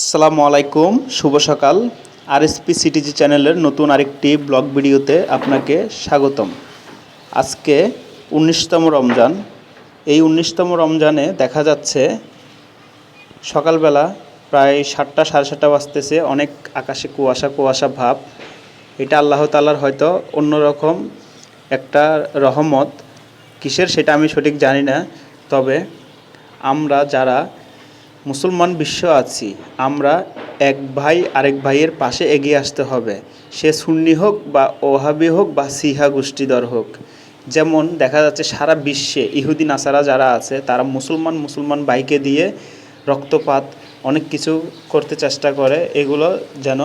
আসসালামু আলাইকুম, শুভ সকাল। আরএসপি সিটিজি চ্যানেলের নতুন আরেকটি ব্লগ ভিডিওতে আপনাকে স্বাগতম। আজকে ১৯তম রমজান। এই ১৯তম রমজানে দেখা যাচ্ছে সকালবেলা প্রায় ৭টা সাড়ে ৭টা বাজতেছে, অনেক আকাশে কুয়াশা কুয়াশা ভাব। এটা আল্লাহ তাআলার হয়তো অন্যরকম একটা রহমত, কিসের সেটা আমি সঠিক জানি না। তবে আমরা যারা মুসলমান বিশ্ব আছি, আমরা এক ভাই আরেক ভাইয়ের পাশে এগিয়ে আসতে হবে। সে সুন্নি হোক বা ওহাবি হোক বা সিহা গোষ্ঠীধর হোক। যেমন দেখা যাচ্ছে সারা বিশ্বে ইহুদি নাসারা যারা আছে তারা মুসলমান ভাইকে দিয়ে রক্তপাত অনেক কিছু করতে চেষ্টা করে। এগুলো যেন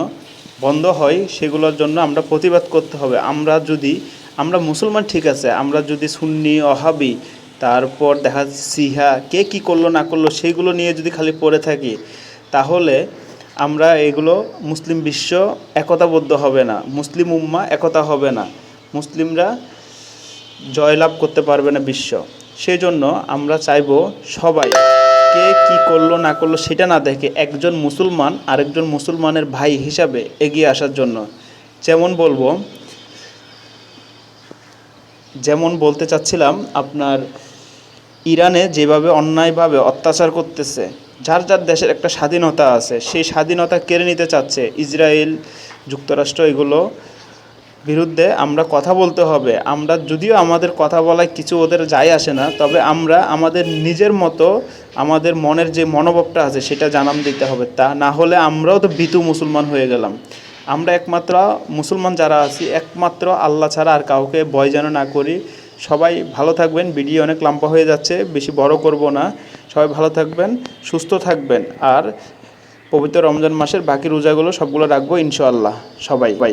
বন্ধ হয়, সেগুলোর জন্য আমরা প্রতিবাদ করতে হবে। আমরা মুসলমান ঠিক আছে, আমরা যদি সুন্নি ওহাবি তারপর দেখা যাচ্ছে সিহা কে কী করলো না করলো সেইগুলো নিয়ে যদি খালি পড়ে থাকি, তাহলে আমরা এগুলো মুসলিম বিশ্ব একতাবদ্ধ হবে না, মুসলিম উম্মা একতা হবে না, মুসলিমরা জয়লাভ করতে পারবে না বিশ্ব। সেই জন্য আমরা চাইব সবাই কে কী করলো না করলো সেটা না দেখে একজন মুসলমান আরেকজন মুসলমানের ভাই হিসাবে এগিয়ে আসার জন্য। যেমন বলতে চাচ্ছিলাম, আপনার ইরানে যেভাবে অন্যায়ভাবে অত্যাচার করতেছে, যার যার দেশের একটা স্বাধীনতা আছে, সেই স্বাধীনতা কেড়ে নিতে চাচ্ছে ইসরায়েল, যুক্তরাষ্ট্র, এগুলো বিরুদ্ধে আমরা কথা বলতে হবে। আমরা যদিও আমাদের কথা বলায় কিছু ওদের যায় আসে না, তবে আমরা আমাদের নিজের মতো আমাদের মনের যে মনোভাবটা আছে সেটা জানান দিতে হবে। তা না হলে আমরাও তো ভীতু মুসলমান হয়ে গেলাম। আমরা একমাত্র মুসলমান যারা আছি, একমাত্র আল্লাহ ছাড়া আর কাউকে ভয় যেন না করি। সবাই ভালো থাকবেন। ভিডিও অনেক লম্বা হয়ে যাচ্ছে, বেশি বড় করব না। সবাই ভালো থাকবেন, সুস্থ থাকবেন। আর পবিত্র রমজান মাসের বাকি রোজাগুলো সবগুলো রাখবো ইনশাআল্লাহ। সবাই বাই।